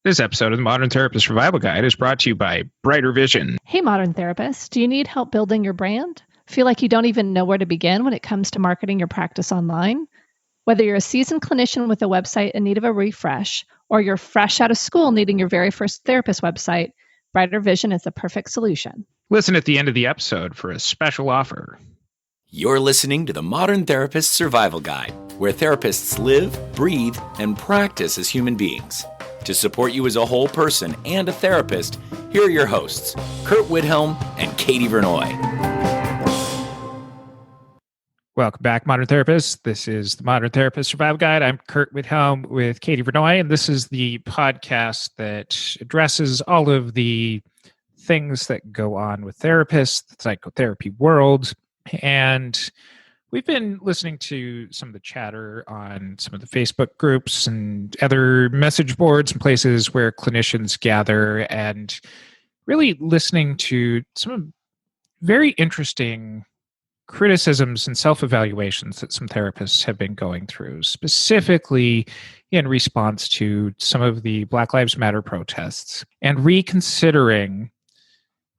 This episode of the Modern Therapist Survival Guide is brought to you by Brighter Vision. Hey, modern therapist, do you need help building your brand? Feel like you don't even know where to begin when it comes to marketing your practice online? Whether you're a seasoned clinician with a website in need of a refresh, or you're fresh out of school needing your very first therapist website, Brighter Vision is the perfect solution. Listen at the end of the episode for a special offer. You're listening to the Modern Therapist Survival Guide, where therapists live, breathe, and practice as human beings. To support you as a whole person and a therapist, here are your hosts, Curt Widhalm and Katie Vernoy. Welcome back, Modern Therapists. This is the Modern Therapist Survival Guide. I'm Curt Widhalm with Katie Vernoy, and this is the podcast that addresses all of the things that go on with therapists, the psychotherapy world. And we've been listening to some of the chatter on some of the Facebook groups and other message boards and places where clinicians gather, and really listening to some very interesting criticisms and self-evaluations that some therapists have been going through, specifically in response to some of the Black Lives Matter protests, and reconsidering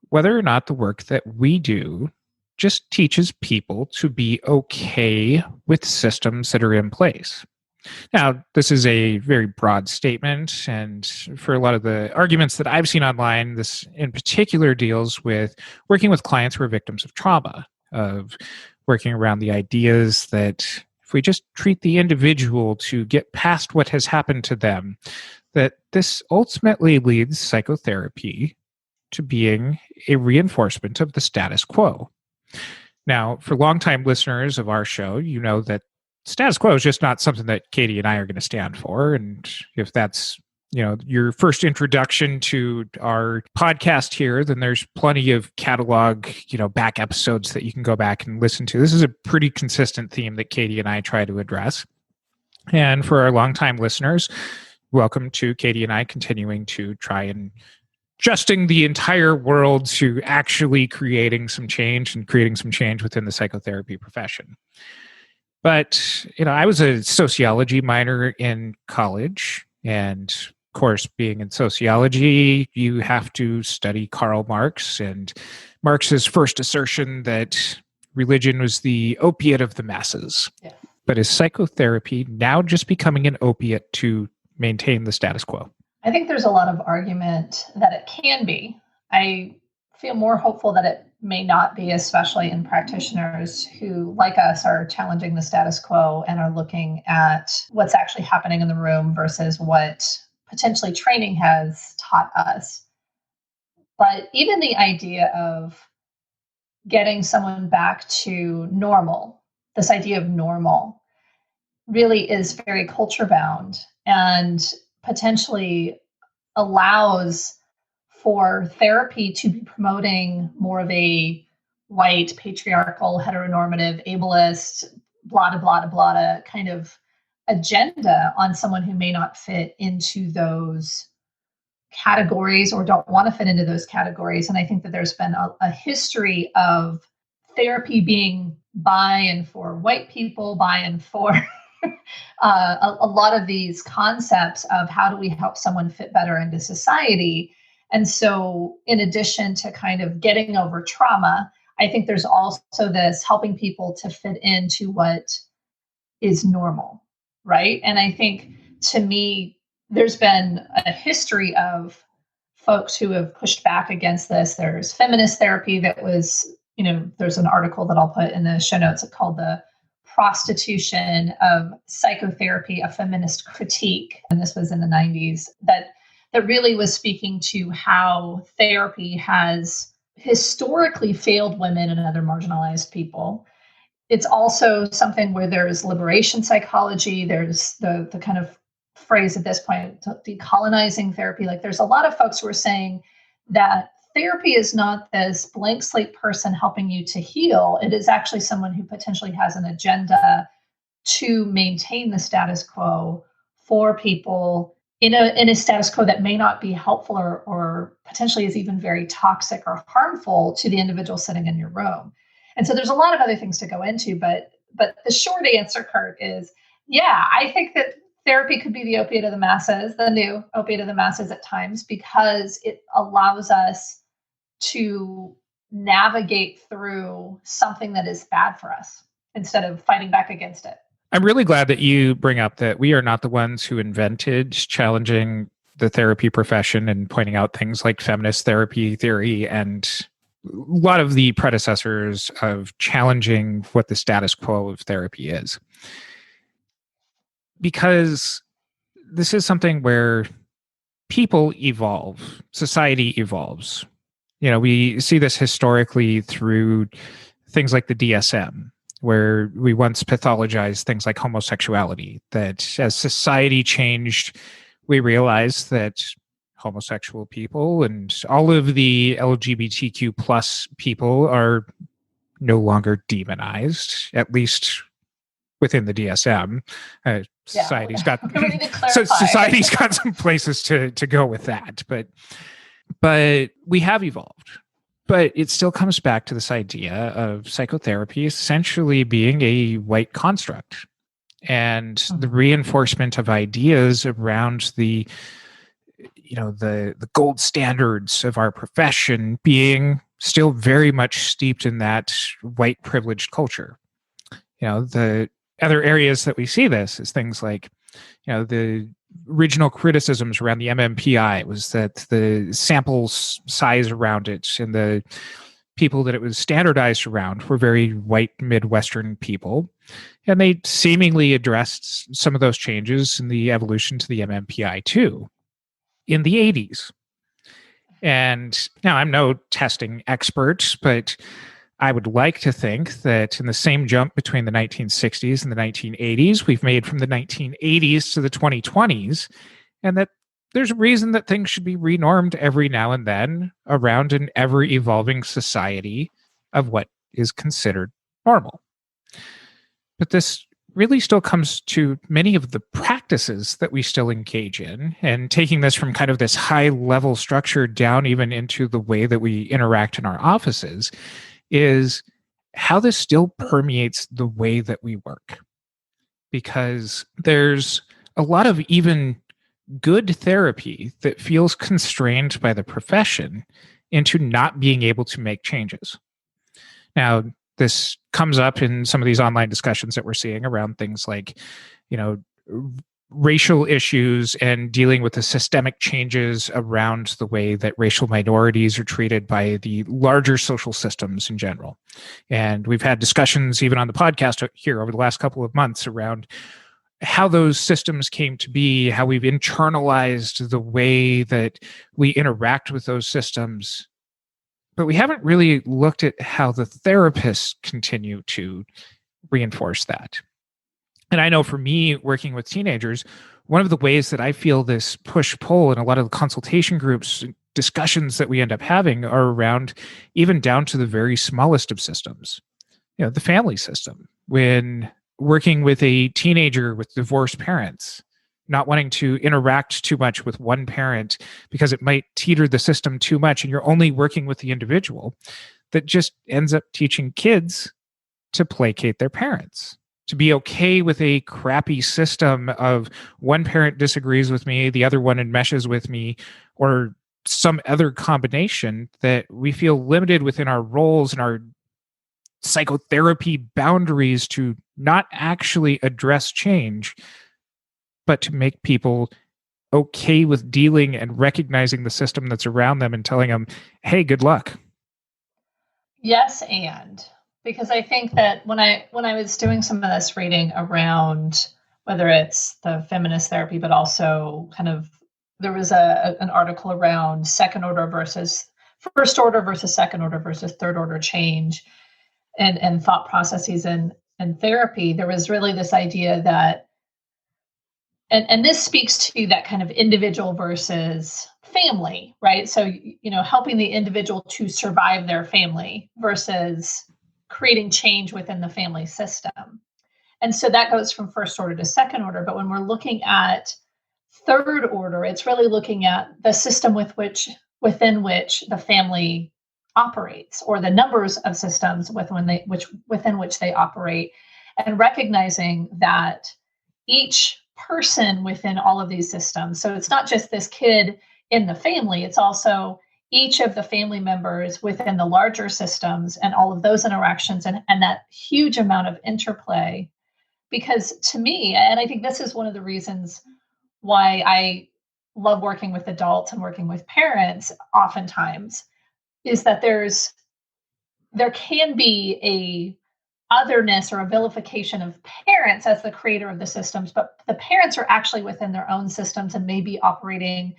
whether or not the work that we do just teaches people to be okay with systems that are in place. Now, this is a very broad statement, and for a lot of the arguments that I've seen online, this in particular deals with working with clients who are victims of trauma, of working around the ideas that if we just treat the individual to get past what has happened to them, that this ultimately leads psychotherapy to being a reinforcement of the status quo. Now, for longtime listeners of our show, you know that status quo is just not something that Katie and I are going to stand for. And if that's, your first introduction to our podcast here, then there's plenty of catalog, back episodes that you can go back and listen to. This is a pretty consistent theme that Katie and I try to address. And for our longtime listeners, welcome to Katie and I continuing to try and adjusting the entire world to actually creating some change within the psychotherapy profession. But, I was a sociology minor in college, and of course, being in sociology, you have to study Karl Marx and Marx's first assertion that religion was the opiate of the masses. Yeah. But is psychotherapy now just becoming an opiate to maintain the status quo? I think there's a lot of argument that it can be. I feel more hopeful that it may not be, especially in practitioners who, like us, are challenging the status quo and are looking at what's actually happening in the room versus what potentially training has taught us. But even the idea of getting someone back to normal, this idea of normal, really is very culture bound and potentially allows for therapy to be promoting more of a white, patriarchal, heteronormative, ableist, blah, blah, blah kind of agenda on someone who may not fit into those categories or don't want to fit into those categories. And I think that there's been a history of therapy being by and for white people, by and for a lot of these concepts of how do we help someone fit better into society. And so in addition to kind of getting over trauma, I think there's also this helping people to fit into what is normal, right? And I think, to me, there's been a history of folks who have pushed back against this. There's feminist therapy that was, there's an article that I'll put in the show notes called The Prostitution of Psychotherapy, a Feminist Critique. And this was in the 90s, that really was speaking to how therapy has historically failed women and other marginalized people. It's also something where there's liberation psychology. There's the kind of phrase at this point, decolonizing therapy. Like, there's a lot of folks who are saying that therapy is not this blank slate person helping you to heal. It is actually someone who potentially has an agenda to maintain the status quo for people in a status quo that may not be helpful or potentially is even very toxic or harmful to the individual sitting in your room. And so there's a lot of other things to go into, but the short answer, Curt, is, yeah, I think that therapy could be the opiate of the masses, the new opiate of the masses at times, because it allows us to navigate through something that is bad for us instead of fighting back against it. I'm really glad that you bring up that we are not the ones who invented challenging the therapy profession and pointing out things like feminist therapy theory and a lot of the predecessors of challenging what the status quo of therapy is. Because this is something where people evolve, society evolves. We see this historically through things like the DSM, where we once pathologized things like homosexuality, that as society changed, we realized that homosexual people and all of the LGBTQ plus people are no longer demonized, at least within the DSM. Society's got society's got some places to go with that, but we have evolved. But it still comes back to this idea of psychotherapy essentially being a white construct and the reinforcement of ideas around the gold standards of our profession being still very much steeped in that white privileged culture. The other areas that we see this is things like, the original criticisms around the MMPI was that the sample size around it and the people that it was standardized around were very white Midwestern people. And they seemingly addressed some of those changes in the evolution to the MMPI too in the 80s. And now I'm no testing expert, but I would like to think that in the same jump between the 1960s and the 1980s, we've made from the 1980s to the 2020s, and that there's a reason that things should be renormed every now and then around an ever-evolving society of what is considered normal. But this really still comes to many of the practices that we still engage in, and taking this from kind of this high-level structure down even into the way that we interact in our offices, is how this still permeates the way that we work. Because there's a lot of even good therapy that feels constrained by the profession into not being able to make changes. Now, this comes up in some of these online discussions that we're seeing around things like, racial issues and dealing with the systemic changes around the way that racial minorities are treated by the larger social systems in general. And we've had discussions even on the podcast here over the last couple of months around how those systems came to be, how we've internalized the way that we interact with those systems. But we haven't really looked at how the therapists continue to reinforce that. And I know for me, working with teenagers, one of the ways that I feel this push-pull in a lot of the consultation groups, discussions that we end up having are around even down to the very smallest of systems. The family system. When working with a teenager with divorced parents, not wanting to interact too much with one parent because it might teeter the system too much and you're only working with the individual, that just ends up teaching kids to placate their parents. To be okay with a crappy system of one parent disagrees with me, the other one enmeshes with me, or some other combination, that we feel limited within our roles and our psychotherapy boundaries to not actually address change, but to make people okay with dealing and recognizing the system that's around them and telling them, hey, good luck. Yes, and because I think that when I was doing some of this reading around whether it's the feminist therapy, but also kind of there was an article around second order versus first order versus second order versus third order change and thought processes in therapy. There was really this idea that, and this speaks to that kind of individual versus family, right? So, helping the individual to survive their family versus creating change within the family system. And so that goes from first order to second order. But when we're looking at third order, it's really looking at the system within which the family operates, or the numbers of systems within which they operate, and recognizing that each person within all of these systems. So it's not just this kid in the family, it's also each of the family members within the larger systems and all of those interactions and that huge amount of interplay. Because to me, and I think this is one of the reasons why I love working with adults and working with parents oftentimes, is that there can be a otherness or a vilification of parents as the creator of the systems, but the parents are actually within their own systems and may be operating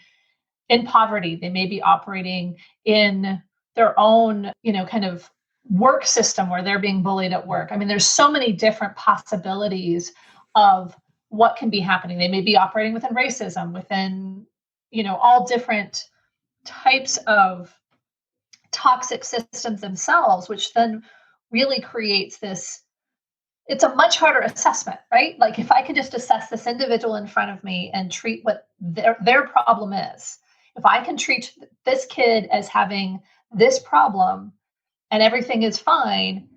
in poverty. They may be operating in their own, kind of work system where they're being bullied at work. I mean, there's so many different possibilities of what can be happening. They may be operating within racism, within, all different types of toxic systems themselves, which then really creates this, it's a much harder assessment, right? Like if I can just assess this individual in front of me and treat what their problem is, if I can treat this kid as having this problem and everything is fine,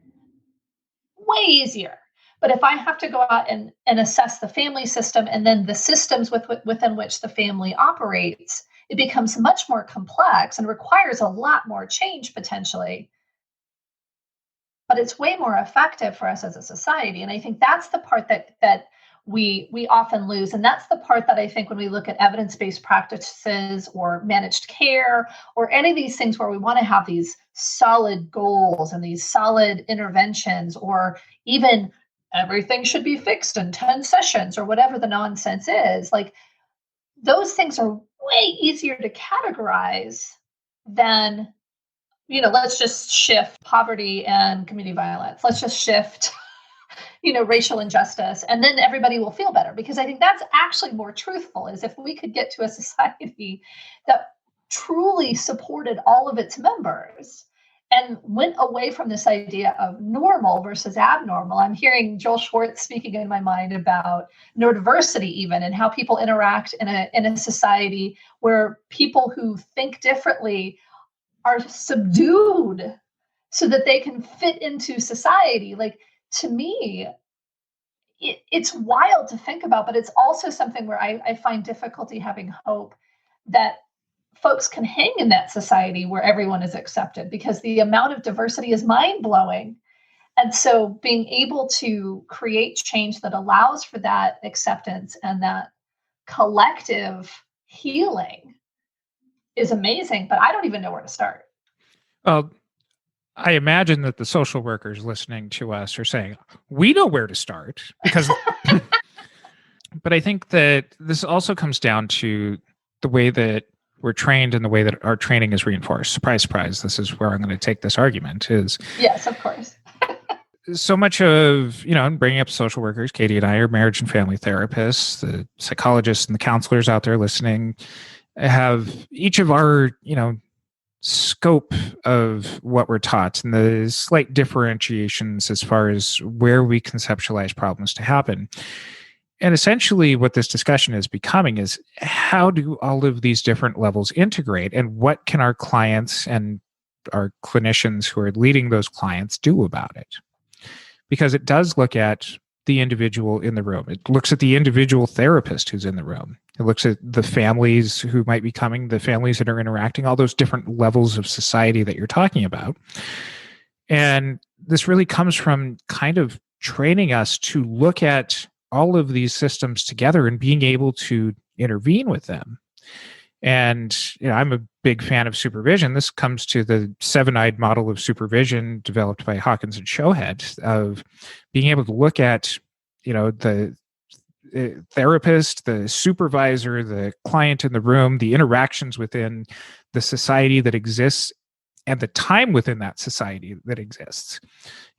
way easier. But if I have to go out and assess the family system and then the systems within which the family operates, it becomes much more complex and requires a lot more change potentially. But it's way more effective for us as a society. And I think that's the part that we often lose. And that's the part that I think when we look at evidence-based practices or managed care or any of these things where we want to have these solid goals and these solid interventions, or even everything should be fixed in 10 sessions or whatever the nonsense is, like those things are way easier to categorize than, let's just shift poverty and community violence. Let's just shift racial injustice, and then everybody will feel better. Because I think that's actually more truthful, is if we could get to a society that truly supported all of its members and went away from this idea of normal versus abnormal. I'm hearing Joel Schwartz speaking in my mind about neurodiversity even, and how people interact in a society where people who think differently are subdued so that they can fit into society. Like, to me, it's wild to think about, but it's also something where I find difficulty having hope that folks can hang in that society where everyone is accepted, because the amount of diversity is mind-blowing. And so being able to create change that allows for that acceptance and that collective healing is amazing, but I don't even know where to start. Well, I imagine that the social workers listening to us are saying, we know where to start, because, but I think that this also comes down to the way that we're trained and the way that our training is reinforced. Surprise, surprise. This is where I'm going to take this argument is. Yes, of course. So much of, bringing up social workers, Katie and I are marriage and family therapists, the psychologists and the counselors out there listening have each of our, scope of what we're taught and the slight differentiations as far as where we conceptualize problems to happen. And essentially what this discussion is becoming is, how do all of these different levels integrate, and what can our clients and our clinicians who are leading those clients do about it? Because it does look at the individual in the room. It looks at the individual therapist who's in the room. It looks at the families who might be coming, the families that are interacting, all those different levels of society that you're talking about. And this really comes from kind of training us to look at all of these systems together and being able to intervene with them. And I'm a big fan of supervision. This comes to the seven-eyed model of supervision developed by Hawkins and Shohead, of being able to look at, the therapist, the supervisor, the client in the room, the interactions within the society that exists, and the time within that society that exists.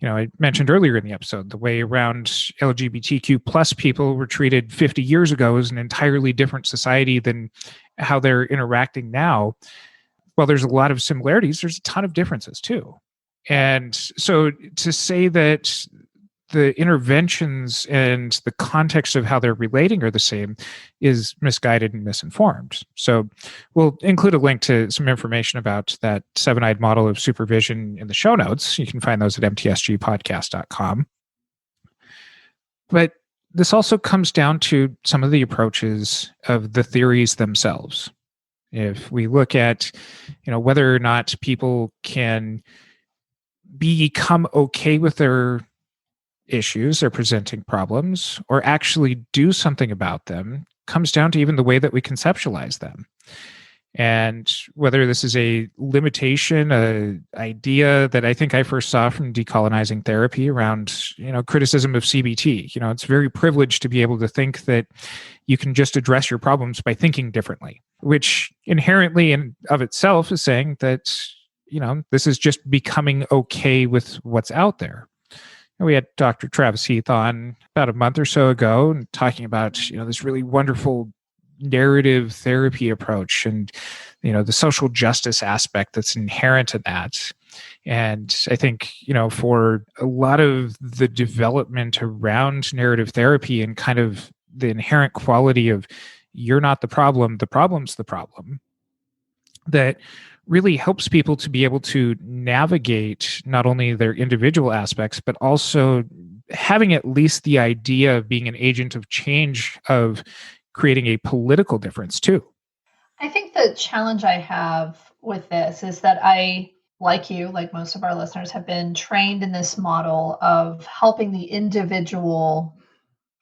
I mentioned earlier in the episode, the way around LGBTQ plus people were treated 50 years ago is an entirely different society than how they're interacting now. Well, there's a lot of similarities. There's a ton of differences too. And so to say that the interventions and the context of how they're relating are the same is misguided and misinformed. So we'll include a link to some information about that seven-eyed model of supervision in the show notes. You can find those at mtsgpodcast.com. But this also comes down to some of the approaches of the theories themselves. If we look at, whether or not people can become okay with their issues, their presenting problems, or actually do something about them, comes down to even the way that we conceptualize them. And whether this is a limitation, a idea that I think I first saw from Decolonizing Therapy around, criticism of CBT. It's very privileged to be able to think that you can just address your problems by thinking differently, which inherently in of itself is saying that, this is just becoming okay with what's out there. And we had Dr. Travis Heath on about a month or so ago and talking about, this really wonderful narrative therapy approach and the social justice aspect that's inherent in that. And I think for a lot of the development around narrative therapy and kind of the inherent quality of you're not the problem's the problem, that really helps people to be able to navigate not only their individual aspects but also having at least the idea of being an agent of change, of creating a political difference too. I think the challenge I have with this is that I, like you, like most of our listeners, have been trained in this model of helping the individual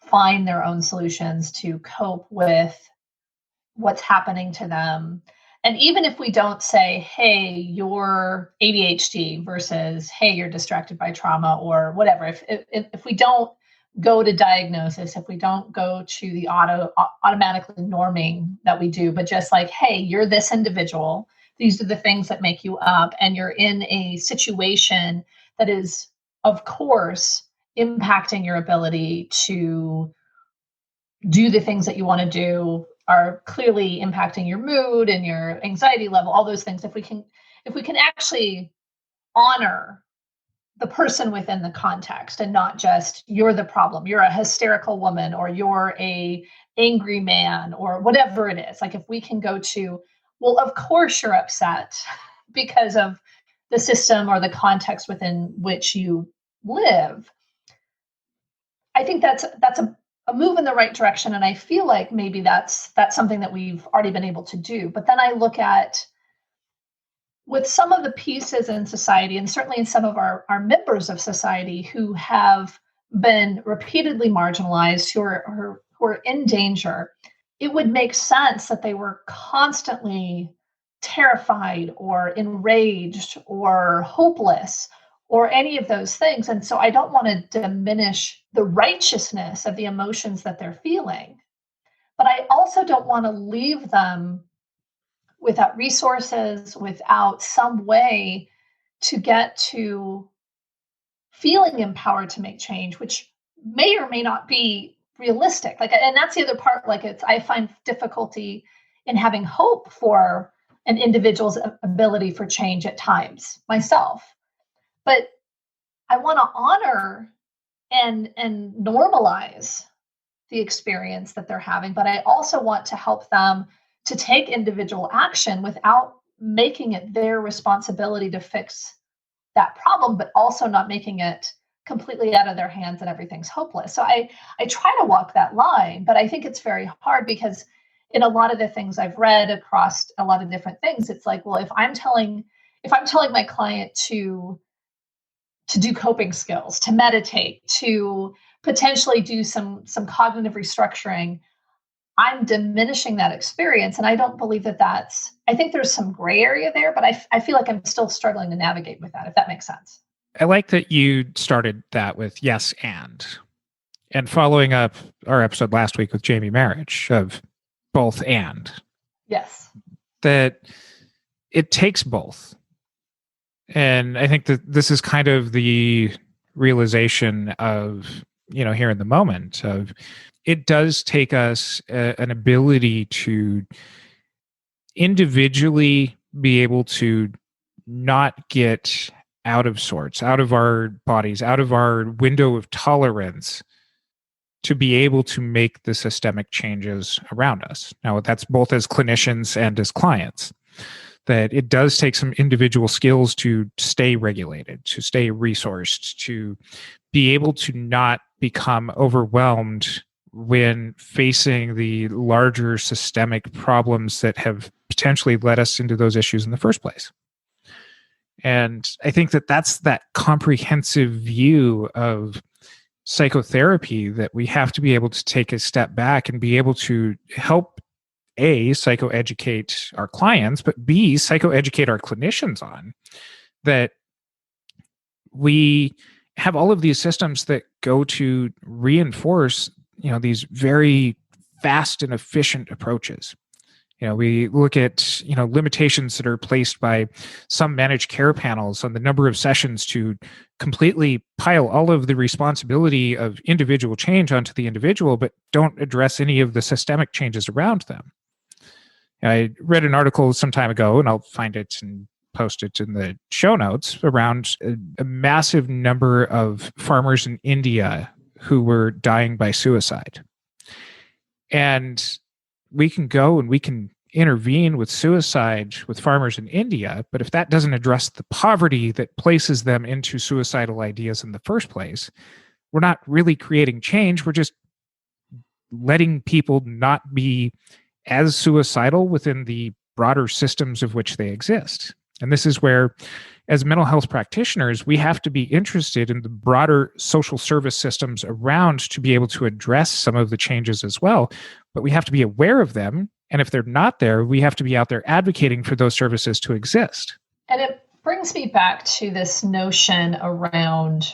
find their own solutions to cope with what's happening to them. And even if we don't say, hey, you're ADHD versus, hey, you're distracted by trauma or whatever, if we don't go to diagnosis, if we don't go to the automatically norming that we do, but just like, hey, you're this individual, these are the things that make you up, and you're in a situation that is, of course, impacting your ability to do the things that you want to do, are clearly impacting your mood and your anxiety level, all those things. If we can actually honor the person within the context and not just you're the problem, you're a hysterical woman or you're a angry man or whatever it is. Like if we can go to, well, of course you're upset because of the system or the context within which you live. I think that's a move in the right direction. And I feel like maybe that's something that we've already been able to do. But then I look at with some of the pieces in society, and certainly in some of our members of society who have been repeatedly marginalized, who are in danger, it would make sense that they were constantly terrified or enraged or hopeless or any of those things. And so I don't want to diminish the righteousness of the emotions that they're feeling, but I also don't want to leave them without resources, without some way to get to feeling empowered to make change, which may or may not be realistic. And that's the other part. I find difficulty in having hope for an individual's ability for change at times myself. But I want to honor and normalize the experience that they're having, but I also want to help them to take individual action without making it their responsibility to fix that problem, but also not making it completely out of their hands and everything's hopeless. So I try to walk that line, but I think it's very hard because in a lot of the things I've read across a lot of different things, it's like, well, if I'm telling my client to do coping skills, to meditate, to potentially do some cognitive restructuring, I'm diminishing that experience. And I don't believe I think there's some gray area there, but I feel like I'm still struggling to navigate with that, if that makes sense. I like that you started that with yes and following up our episode last week with Jamie Marriage of both and. Yes. That it takes both. And I think that this is kind of the realization of, here in the moment of it does take us an ability to individually be able to not get out of sorts, out of our bodies, out of our window of tolerance to be able to make the systemic changes around us. Now, that's both as clinicians and as clients, that it does take some individual skills to stay regulated, to stay resourced, to be able to not become overwhelmed when facing the larger systemic problems that have potentially led us into those issues in the first place. And I think that that's that comprehensive view of psychotherapy that we have to be able to take a step back and be able to help A, psychoeducate our clients, but B, psychoeducate our clinicians on. That we have all of these systems that go to reinforce, these very fast and efficient approaches. We look at, limitations that are placed by some managed care panels on the number of sessions to completely pile all of the responsibility of individual change onto the individual, but don't address any of the systemic changes around them. I read an article some time ago, and I'll find it and post it in the show notes, around a massive number of farmers in India who were dying by suicide. And we can go and we can intervene with suicide with farmers in India, but if that doesn't address the poverty that places them into suicidal ideas in the first place, we're not really creating change. We're just letting people not be as suicidal within the broader systems of which they exist. And this is where, as mental health practitioners, we have to be interested in the broader social service systems around to be able to address some of the changes as well. But we have to be aware of them. And if they're not there, we have to be out there advocating for those services to exist. And it brings me back to this notion around,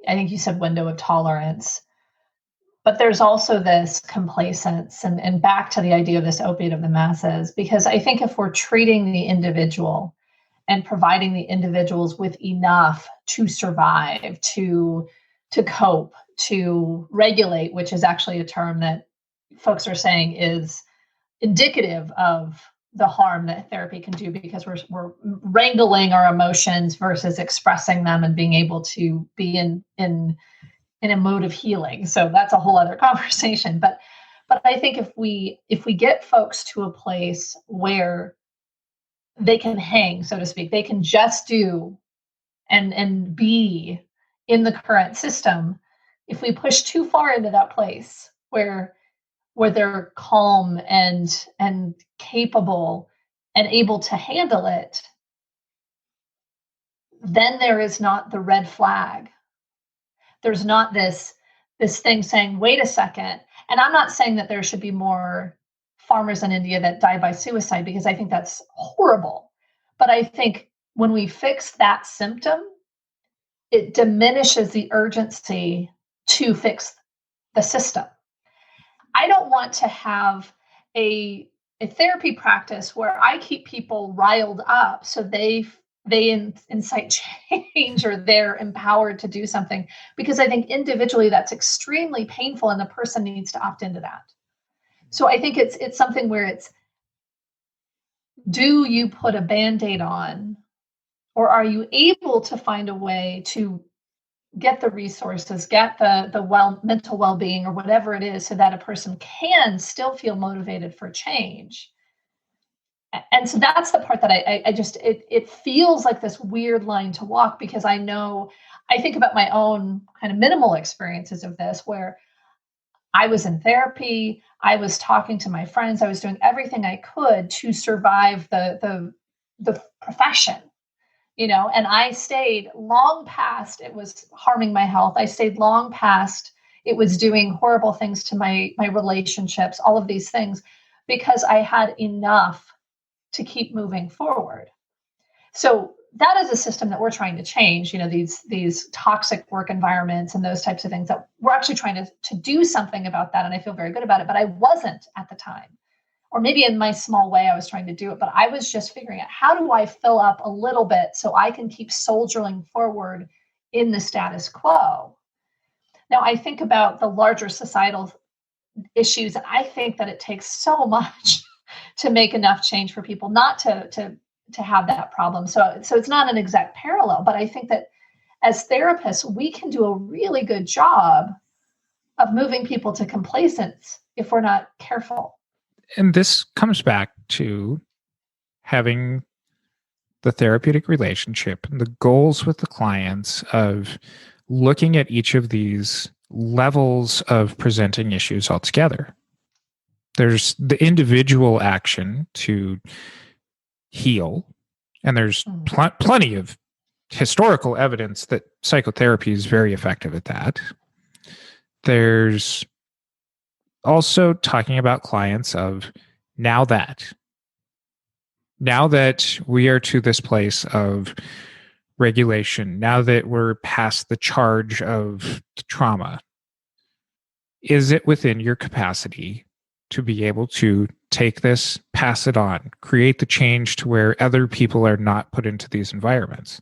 I think you said window of tolerance, but there's also this complacence and back to the idea of this opiate of the masses, because I think if we're treating the individual and providing the individuals with enough to survive, to cope, to regulate, which is actually a term that folks are saying is indicative of the harm that therapy can do, because we're wrangling our emotions versus expressing them and being able to be in a mode of healing. So that's a whole other conversation. But I think if we get folks to a place where they can hang, so to speak, they can just do and be in the current system. If we push too far into that place where they're calm and capable and able to handle it, then there is not the red flag. There's not this thing saying, wait a second. And I'm not saying that there should be more farmers in India that die by suicide, because I think that's horrible. But I think when we fix that symptom, it diminishes the urgency to fix the system. I don't want to have a therapy practice where I keep people riled up so they incite change or they're empowered to do something, because I think individually that's extremely painful and the person needs to opt into that. So I think it's something where it's, do you put a Band-Aid on, or are you able to find a way to get the resources, get the mental well-being or whatever it is, so that a person can still feel motivated for change? And so that's the part that I just, it feels like this weird line to walk, because I think about my own kind of minimal experiences of this, where I was in therapy, I was talking to my friends, I was doing everything I could to survive the profession, and I stayed long past it was harming my health. I stayed long past it was doing horrible things to my relationships, all of these things, because I had enough to keep moving forward. So that is a system that we're trying to change, these toxic work environments and those types of things, that we're actually trying to do something about that. And I feel very good about it, but I wasn't at the time. Or maybe in my small way, I was trying to do it, but I was just figuring out, how do I fill up a little bit so I can keep soldiering forward in the status quo? Now, I think about the larger societal issues, and I think that it takes so much to make enough change for people not to have that problem. So it's not an exact parallel, but I think that as therapists, we can do a really good job of moving people to complacence if we're not careful. And this comes back to having the therapeutic relationship and the goals with the clients of looking at each of these levels of presenting issues altogether. There's the individual action to heal, and there's plenty of historical evidence that psychotherapy is very effective at that. There's also talking about clients of now that we are to this place of regulation, now that we're past the charge of trauma, is it within your capacity to be able to take this, pass it on, create the change to where other people are not put into these environments?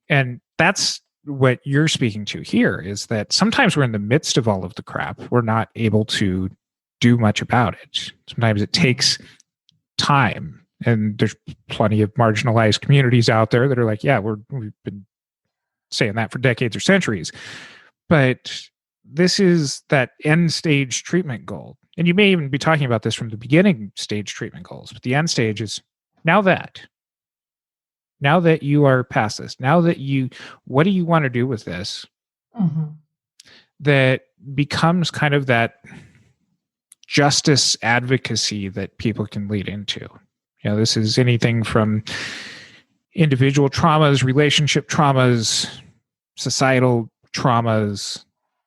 And that's what you're speaking to here, is that sometimes we're in the midst of all of the crap. We're not able to do much about it. Sometimes it takes time. And there's plenty of marginalized communities out there that are like, yeah, we've been saying that for decades or centuries. But this is that end stage treatment goal. And you may even be talking about this from the beginning stage treatment goals. But the end stage is now that you are past this, what do you want to do with this? That becomes kind of that justice advocacy that people can lead into. This is anything from individual traumas, relationship traumas, societal traumas,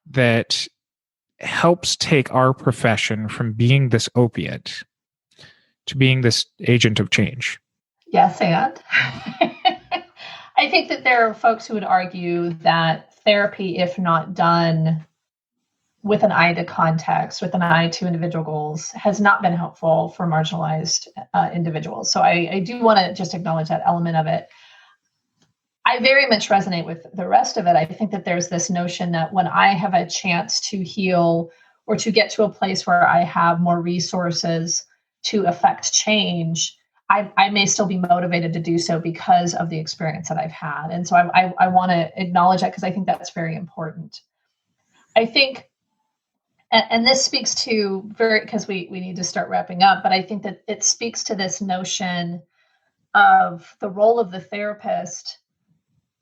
that helps take our profession from being this opiate to being this agent of change. Yes, and I think that there are folks who would argue that therapy, if not done with an eye to context, with an eye to individual goals, has not been helpful for marginalized individuals. So I do want to just acknowledge that element of it. I very much resonate with the rest of it. I think that there's this notion that when I have a chance to heal or to get to a place where I have more resources to affect change, I may still be motivated to do so because of the experience that I've had. And so I want to acknowledge that because I think that's very important. I think, and this speaks to because we need to start wrapping up, but I think that it speaks to this notion of the role of the therapist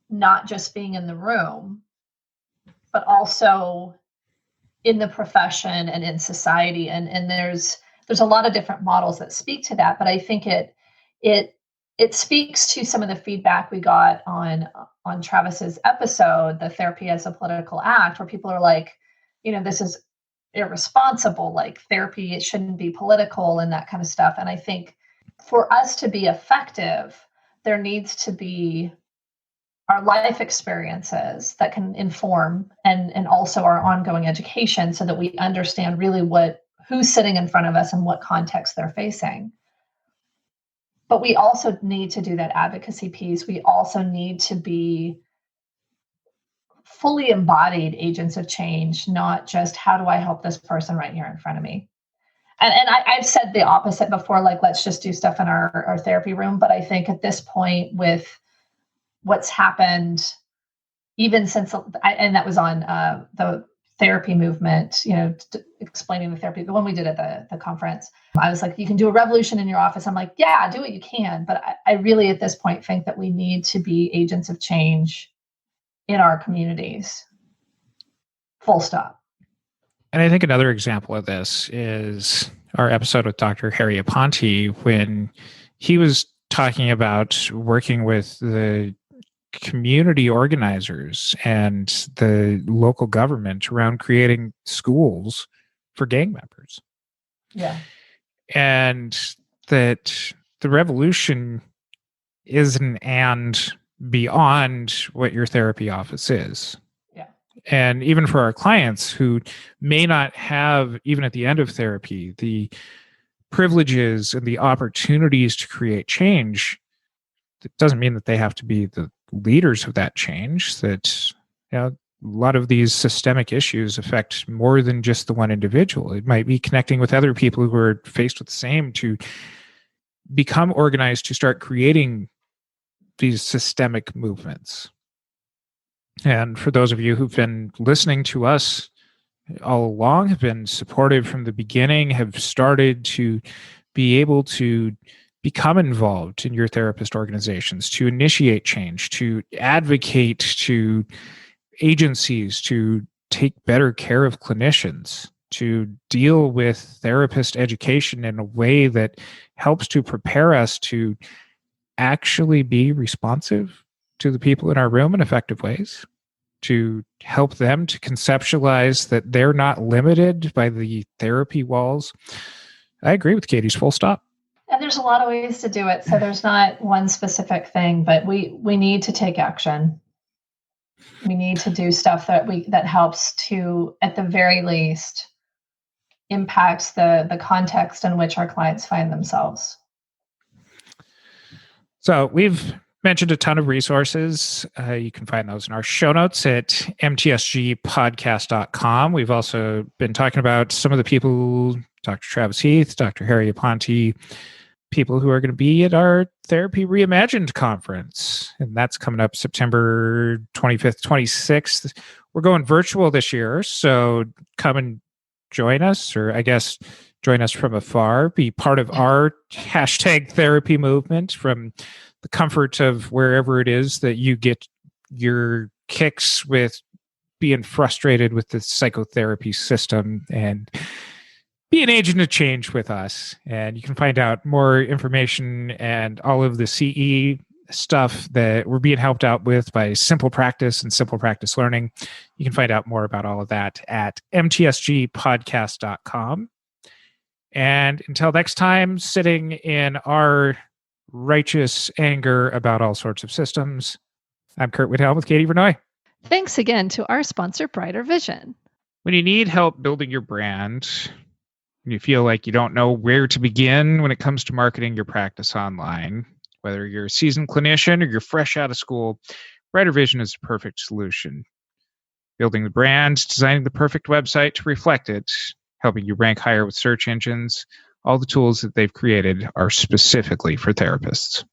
not just being in the room, but also in the profession and in society. And there's a lot of different models that speak to that, but I think it speaks to some of the feedback we got on Travis's episode, the therapy as a political act, where people are like, this is irresponsible, like therapy, it shouldn't be political and that kind of stuff. And I think for us to be effective, there needs to be our life experiences that can inform and also our ongoing education so that we understand really who's sitting in front of us and what context they're facing. But we also need to do that advocacy piece. We also need to be fully embodied agents of change, not just how do I help this person right here in front of me. And I've said the opposite before, like, let's just do stuff in our therapy room. But I think at this point, with what's happened, even since, and that was on the therapy movement, explaining the therapy, the one we did at the conference, I was like, you can do a revolution in your office. I'm like, yeah, do what you can. But I really, at this point, think that we need to be agents of change in our communities. Full stop. And I think another example of this is our episode with Dr. Harry Aponte, when he was talking about working with the community organizers and the local government around creating schools for gang members. Yeah. And that the revolution is an and beyond what your therapy office is. Yeah. And even for our clients who may not have, even at the end of therapy, the privileges and the opportunities to create change, it doesn't mean that they have to be the leaders of that change. That a lot of these systemic issues affect more than just the one individual. It might be connecting with other people who are faced with the same to become organized to start creating these systemic movements. And for those of you who've been listening to us all along, have been supportive from the beginning, have started to be able to become involved in your therapist organizations, to initiate change, to advocate to agencies, to take better care of clinicians, to deal with therapist education in a way that helps to prepare us to actually be responsive to the people in our room in effective ways, to help them to conceptualize that they're not limited by the therapy walls. I agree with Katie's full stop. And there's a lot of ways to do it. So there's not one specific thing, but we need to take action. We need to do stuff that helps to, at the very least, impacts the context in which our clients find themselves. So we've mentioned a ton of resources. You can find those in our show notes at mtsgpodcast.com. We've also been talking about some of the people, Dr. Travis Heath, Dr. Harry Aponte, people who are going to be at our Therapy Reimagined conference. And that's coming up September 25th, 26th. We're going virtual this year. So come and join us, or I guess join us from afar, be part of our #therapy movement from the comfort of wherever it is that you get your kicks with being frustrated with the psychotherapy system, and be an agent of change with us. And you can find out more information and all of the CE stuff that we're being helped out with by Simple Practice and Simple Practice Learning. You can find out more about all of that at mtsgpodcast.com. And until next time, sitting in our righteous anger about all sorts of systems, I'm Curt Widhalm with Katie Vernoy. Thanks again to our sponsor, Brighter Vision. When you need help building your brand, when you feel like you don't know where to begin when it comes to marketing your practice online, whether you're a seasoned clinician or you're fresh out of school, Brighter Vision is the perfect solution. Building the brand, designing the perfect website to reflect it, helping you rank higher with search engines, all the tools that they've created are specifically for therapists.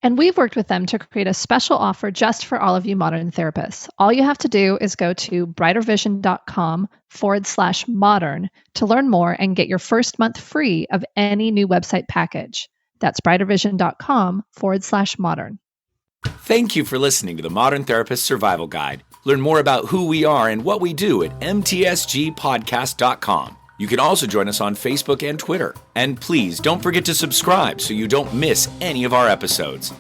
And we've worked with them to create a special offer just for all of you modern therapists. All you have to do is go to brightervision.com/modern to learn more and get your first month free of any new website package. That's brightervision.com/modern. Thank you for listening to the Modern Therapist Survival Guide. Learn more about who we are and what we do at mtsgpodcast.com. You can also join us on Facebook and Twitter. And please don't forget to subscribe so you don't miss any of our episodes.